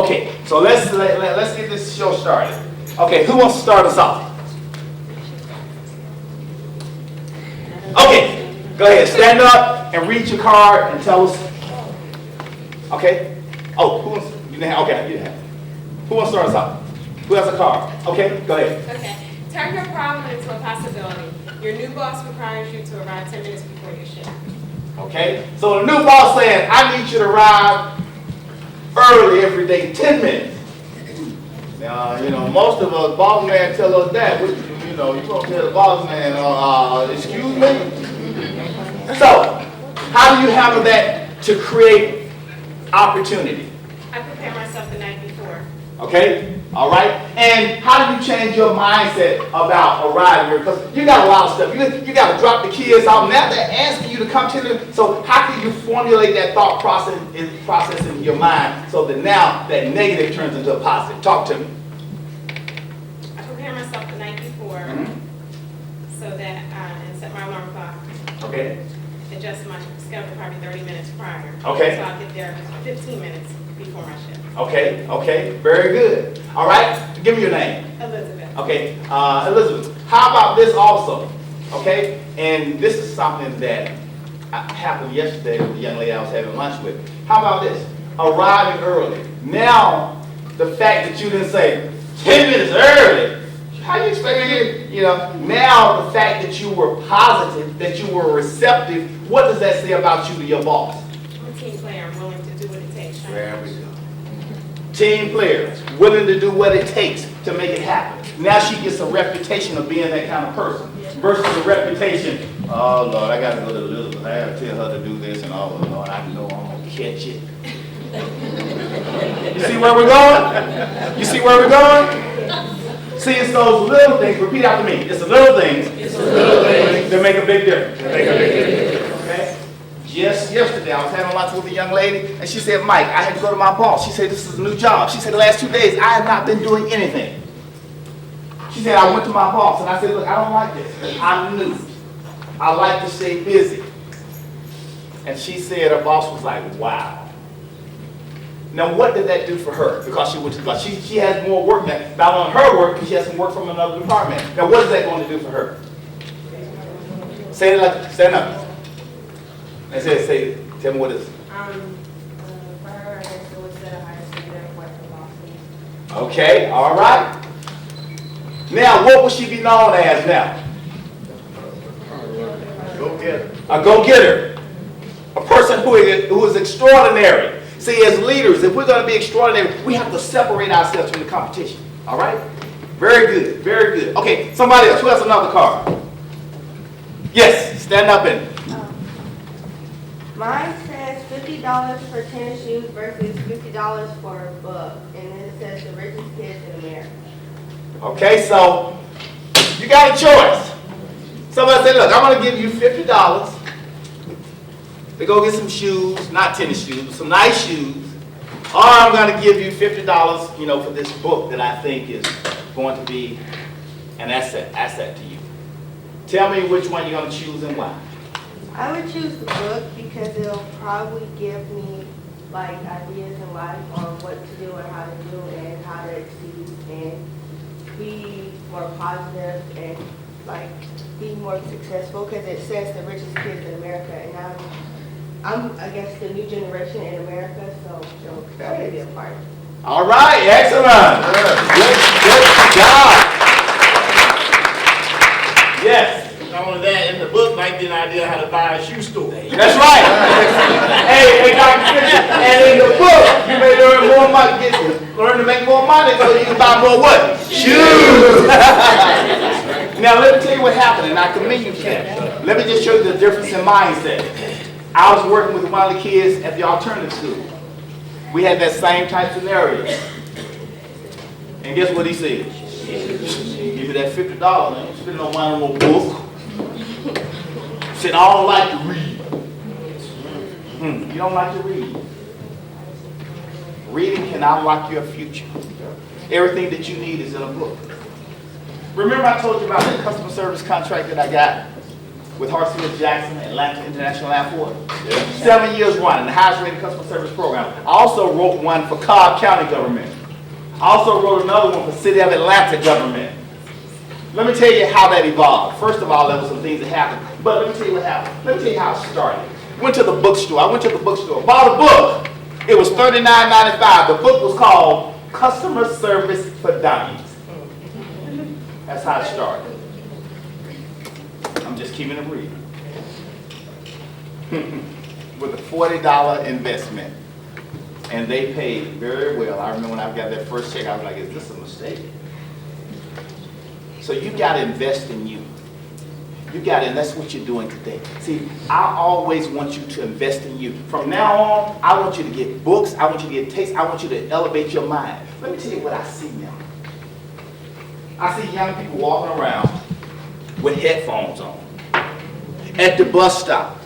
Okay, so let's get this show started. Okay, who wants to start us off? Okay, go ahead. Stand up and read your card and tell us. Okay. Oh, who wants? You have. Okay, you have. Who wants to start us off? Who has a card? Okay, go ahead. Okay. Turn your problem into a possibility. Your new boss requires you to arrive 10 minutes before your shift. Okay. So the new boss saying, I need you to arrive early every day, 10 minutes. Now, most of us, boss man tell us that. You don't tell the boss man, excuse me? So, how do you handle that to create opportunity? I prepare myself the night before. Okay? All right? And how do you change your mindset about arriving here? Because you got a lot of stuff. You got to drop the kids off. Now they're asking you to come to them. So how can you formulate that thought process in your mind so that now that negative turns into a positive? Talk to me. I prepare myself the night before so that, and set my alarm clock. Okay. Adjust my schedule probably 30 minutes prior. Okay. So I'll get there 15 minutes before my shift. Okay. Very good. All right. Give me your name. Elizabeth. Okay, Elizabeth, how about this also? Okay, and this is something that happened yesterday with the young lady I was having lunch with. How about this? Arriving early. Now, the fact that you didn't say 10 minutes early, how you expect it? Now the fact that you were positive, that you were receptive, what does that say about you to your boss? I'm a team player. I'm willing to do what it takes. There we go. Team player, willing to do what it takes to make it happen. Now she gets a reputation of being that kind of person versus a reputation, oh Lord, I got to go to Elizabeth, I got to tell her to do this, and oh Lord, I know I'm going to catch it. You see where we're going? You see where we're going? See, it's those little things, repeat after me, it's the little things, that make a big difference. Okay? Just yesterday, I was having lunch with a young lady, and she said, Mike, I had to go to my boss. She said, this is a new job. She said, the last 2 days, I have not been doing anything. She said, I went to my boss, and I said, look, I don't like this. I'm new. I like to stay busy. And she said, her boss was like, wow. Now, what did that do for her? Because she went to class. She has more work now. Not on her work, because she has some work from another department. Now, what is that going to do for her? Say it like, stand up. And say, tell me what it is. For her, I guess it would set a higher standard of what the boss needs. Okay, all right. Now, what would she be known as now? Go-getter. A go-getter. A person who is extraordinary. See, as leaders, if we're going to be extraordinary, we have to separate ourselves from the competition. All right? Very good, very good. Okay, somebody else. Who has another card? Yes, stand up and. Mine says $50 for tennis shoes versus $50 for a book. And then it says the richest kids in America. Okay, so you got a choice. Somebody said, look, I'm going to give you $50 to go get some shoes, not tennis shoes, but some nice shoes. Or I'm going to give you $50, for this book that I think is going to be an asset to you. Tell me which one you're going to choose and why. I would choose the book because it'll probably give me ideas in life on what to do and how to do and how to exceed and be more positive and be more successful because it says the richest kids in America and I'm I guess the new generation in America, so it'll probably be a part. All right, excellent. Good job. Yes. Not only that, in the book might be an idea how to buy a shoe store. That's right. hey, Dr. Fisher, and in the book, you may learn more money, learn to make more money so you can buy more what? Shoes. Now, let me tell you what happened, and I commend you for that. Let me just show you the difference in mindset. I was working with one of the kids at the alternative school. We had that same type scenario. And guess what he said? Give you that $50, man. Spend on one more book. Said, I don't like to read. You don't like to read. Reading can unlock your future. Everything that you need is in a book. Remember I told you about that customer service contract that I got? with Hartsfield Jackson, Atlanta International Airport. 7 years running, the highest rated customer service program. I also wrote one for Cobb County government. I also wrote another one for City of Atlanta government. Let me tell you how that evolved. First of all, there were some things that happened. But let me tell you what happened. Let me tell you how it started. Went to the bookstore. I went to the bookstore, bought a book. It was $39.95. The book was called Customer Service for Dummies. That's how it started. I'm just keeping it real. With a $40 investment. And they paid very well. I remember when I got that first check, I was like, is this a mistake? So you got to invest in you. You got to, and that's what you're doing today. See, I always want you to invest in you. From now on, I want you to get books. I want you to get tapes. I want you to elevate your mind. Let me tell you what I see now. I see young people walking around with headphones on at the bus stop.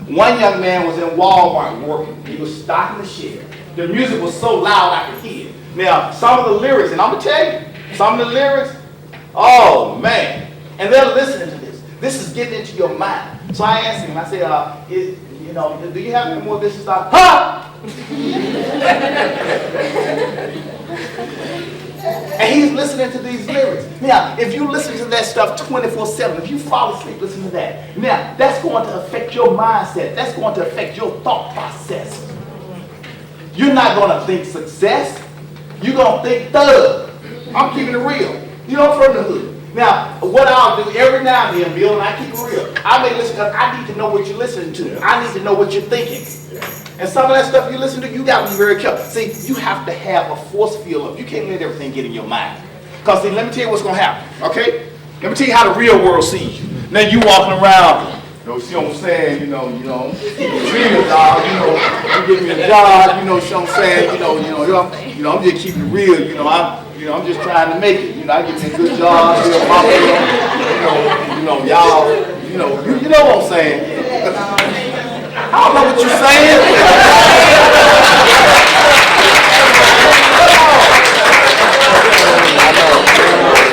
One young man was in Walmart working. He was stocking the shelf. The music was so loud I could hear it. Now, some of the lyrics, and I'm going to tell you, some of the lyrics, oh, man. And they're listening to this. This is getting into your mind. So I asked him, I said, do you have any more of this stuff? Huh? And he's listening to these lyrics. Now, if you listen to that stuff 24/7, if you fall asleep, listen to that. Now, that's going to affect your mindset. That's going to affect your thought process. You're not going to think success. You're going to think thug. I'm keeping it real. You know, from the hood. Now, what I'll do every now and then, Bill, and I keep it real, I may listen because I need to know what you're listening to. I need to know what you're thinking. And some of that stuff you listen to, you got to be very careful. See, you have to have a force field. You can't let everything get in your mind. Because let me tell you what's going to happen, okay? Let me tell you how the real world sees you. Now you walking around, see what I'm saying, real dog, you give me a job, see what I'm saying, I'm just keeping it real, I'm just trying to make it, I give me a good job, y'all, you know what I'm saying. I don't know what you're saying.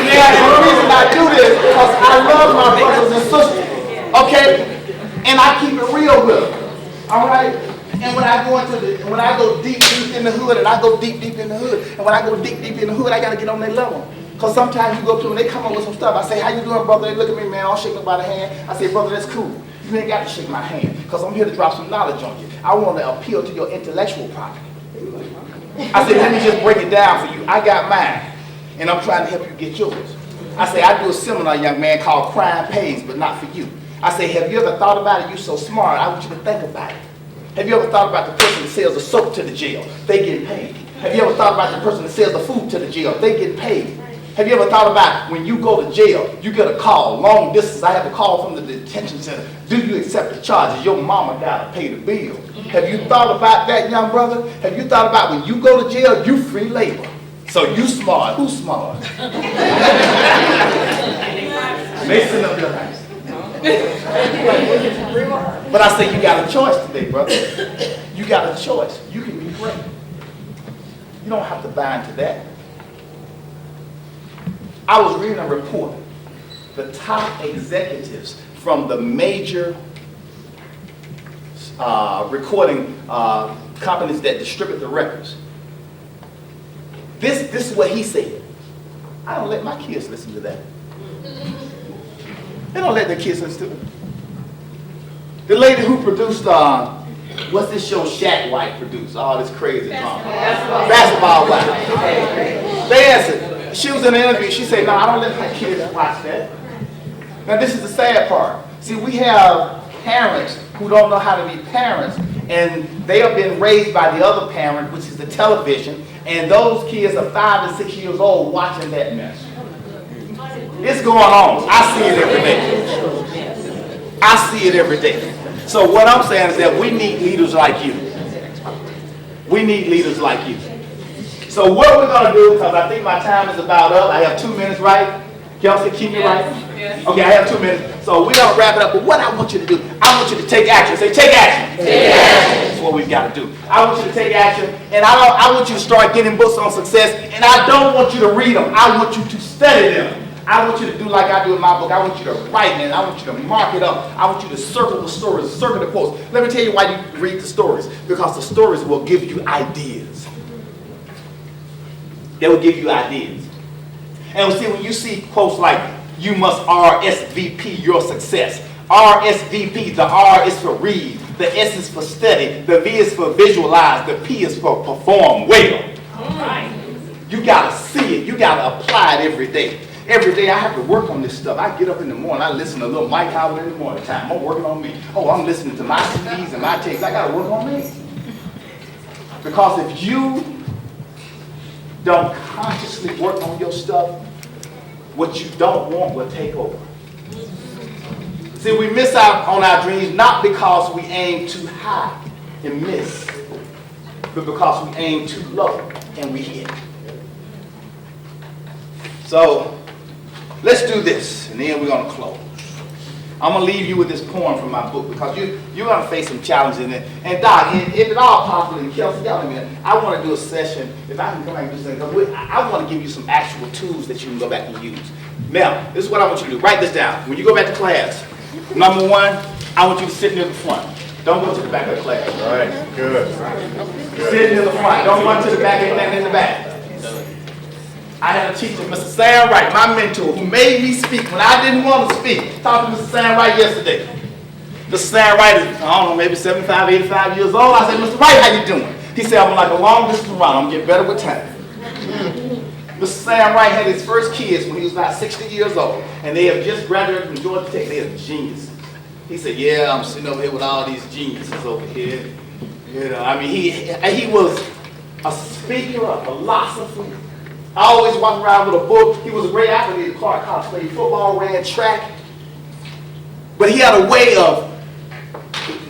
Yeah, and the reason I do this is because I love my brothers and sisters. Okay? And I keep it real with them. Alright? And when I go deep in the hood, and I go deep in the hood, and when I go deep in the hood, I gotta get on their level. Because sometimes you go up to them and they come up with some stuff. I say, how you doing, brother? They look at me, man, I'll shake them by the hand. I say, brother, that's cool. You ain't got to shake my hand, because I'm here to drop some knowledge on you. I want to appeal to your intellectual property. I said, let me just break it down for you. I got mine, and I'm trying to help you get yours. I say, I do a seminar, young man, called Crime Pays, but not for you. I say, have you ever thought about it? You're so smart. I want you to think about it. Have you ever thought about the person that sells the soap to the jail? They get paid. Have you ever thought about the person that sells the food to the jail? They get paid. Have you ever thought about when you go to jail, you get a call, long distance, I have a call from the detention center. Do you accept the charges? Your mama gotta pay the bill. Have you thought about that, young brother? Have you thought about when you go to jail, you free labor? So you smart. Who's smart? Mason up your house. But I say you got a choice today, brother. You got a choice. You can be great. You don't have to buy into that. I was reading a report. The top executives from the major recording companies that distribute the records. This is what he said. I don't let my kids listen to that. They don't let their kids listen to it. The lady who produced, what's this show Shaq White produced? Oh, this crazy Basketball Wife. They answered. She was in an interview. She said, no, I don't let my kids watch that. Now, this is the sad part. See, we have parents who don't know how to be parents, and they have been raised by the other parent, which is the television, and those kids are 5 and 6 years old watching that mess. It's going on. I see it every day. I see it every day. So what I'm saying is that we need leaders like you. We need leaders like you. So what we're going to do, because I think my time is about up. I have 2 minutes, right? Kelsey, keep me right? Yes. Okay, I have 2 minutes. So we're going to wrap it up. But what I want you to do, I want you to take action. Say, take action. Take action. That's what we've got to do. I want you to take action. And I want you to start getting books on success. And I don't want you to read them. I want you to study them. I want you to do like I do in my book. I want you to write it. I want you to mark it up. I want you to circle the stories, circle the quotes. Let me tell you why you read the stories. Because the stories will give you ideas. They will give you ideas. And see, when you see quotes like, you must RSVP your success. RSVP, the R is for read, the S is for study, the V is for visualize, the P is for perform well. You gotta see it, you gotta apply it every day. Every day I have to work on this stuff. I get up in the morning, I listen to little Mike Howard in the morning time. I'm working on me. Oh, I'm listening to my CDs and my tapes. I gotta work on me. Because if you don't consciously work on your stuff, what you don't want will take over. See, we miss out on our dreams not because we aim too high and miss, but because we aim too low and we hit. So, let's do this, and then we're going to close. I'm going to leave you with this poem from my book because you're going to face some challenges in it. And Doc, if at all possible, and Kelsey, y'all let me know, I want to do a session, if I can come back and do something, I want to give you some actual tools that you can go back and use. Now, this is what I want you to do. Write this down. When you go back to class, number one, I want you to sit near the front. Don't go to the back of the class. All right, good. Sit near the front. Don't run to the back and in the back. I had a teacher, Mr. Sam Wright, my mentor, who made me speak when I didn't want to speak. Talked to Mr. Sam Wright yesterday. Mr. Sam Wright is, I don't know, maybe 75, 85 years old. I said, Mr. Wright, how you doing? He said, I'm like a long distance runner. I'm getting better with time. Mr. Sam Wright had his first kids when he was about 60 years old, and they have just graduated from Georgia Tech. They are geniuses. He said, yeah, I'm sitting over here with all these geniuses over here. You know, I mean, he was a speaker, a philosopher. I always walked around with a book. He was a great athlete at Clark College, played football, ran track. But he had a way of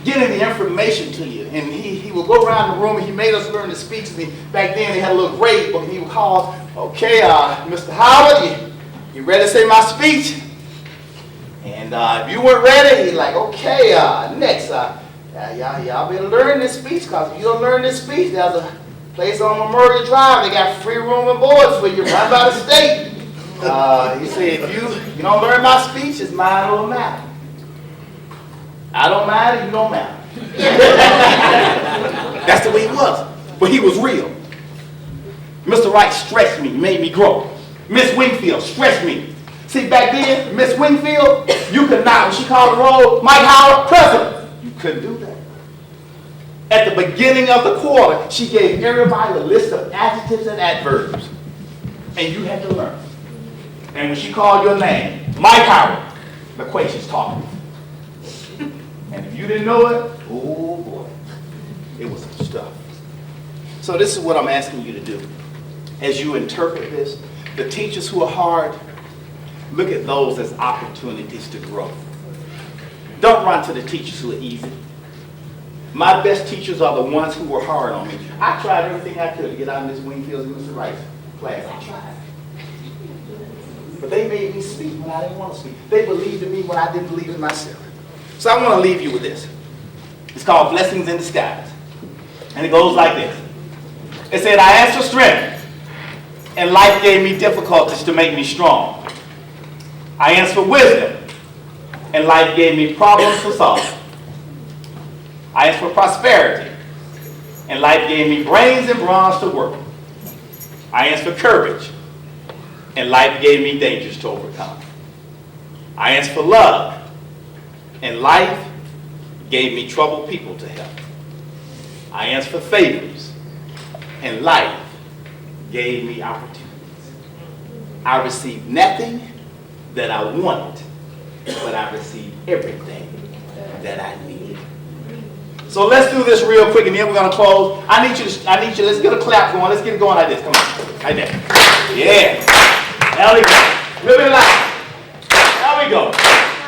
getting the information to you. And he would go around the room and he made us learn the speeches. And back then they had a little grade book and he would call, okay, Mr. Howard, you ready to say my speech? And if you weren't ready, he's like, okay, next. Y'all better learn this speech because if you don't learn this speech, there's a place on Memorial Drive. They got free room and boards for you right by the state. He said, if you don't learn my speech, it's mine or matter. I don't matter, you don't matter. That's the way he was. But he was real. Mr. Wright stretched me, made me grow. Miss Wingfield stretched me. See, back then, Miss Wingfield, you could not, when she called the roll, Mike Howard, president. You couldn't do that. At the beginning of the quarter, she gave everybody a list of adjectives and adverbs. And you had to learn. And when she called your name, Mike Howard, McQuation's talking. And if you didn't know it, oh boy, it was some stuff. So this is what I'm asking you to do. As you interpret this, the teachers who are hard, look at those as opportunities to grow. Don't run to the teachers who are easy. My best teachers are the ones who were hard on me. I tried everything I could to get out of Ms. Wingfield's and Mr. Wright's class. I tried. But they made me speak when I didn't want to speak. They believed in me when I didn't believe in myself. So I want to leave you with this. It's called Blessings in Disguise. And it goes like this. It said, I asked for strength, and life gave me difficulties to make me strong. I asked for wisdom, and life gave me problems to solve. I asked for prosperity, and life gave me brains and bronze to work. I asked for courage, and life gave me dangers to overcome. I asked for love, and life gave me troubled people to help. I asked for favors, and life gave me opportunities. I received nothing that I wanted, but I received everything that I needed. So let's do this real quick, and then we're going to close. I need you, let's get a clap going. Let's get it going like this. Come on. Right there. Yeah. There we go. A little bit louder. There we go.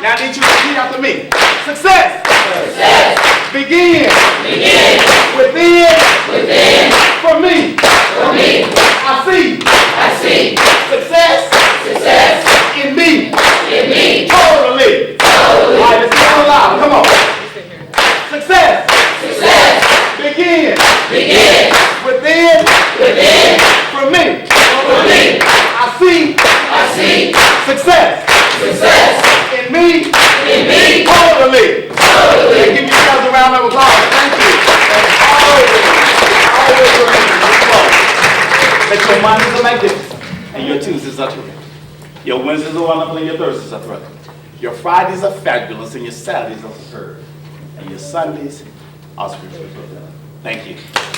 Now I need you to repeat after me. Success. Success. Begin. Begin. Within. Within. For me. For me. I see. I see. Success. Success. In me. In me. Totally. Totally. All right, let's get it loud. Come on. Success. Success. Begin. Begin. Within. Within. For me. For me. I see. I see. Success. Your Mondays are magnificent, and your Tuesdays are terrific. Your Wednesdays are wonderful, and your Thursdays are terrific. Your Fridays are fabulous, and your Saturdays are superb. And your Sundays are spiritually fulfilling. Thank you.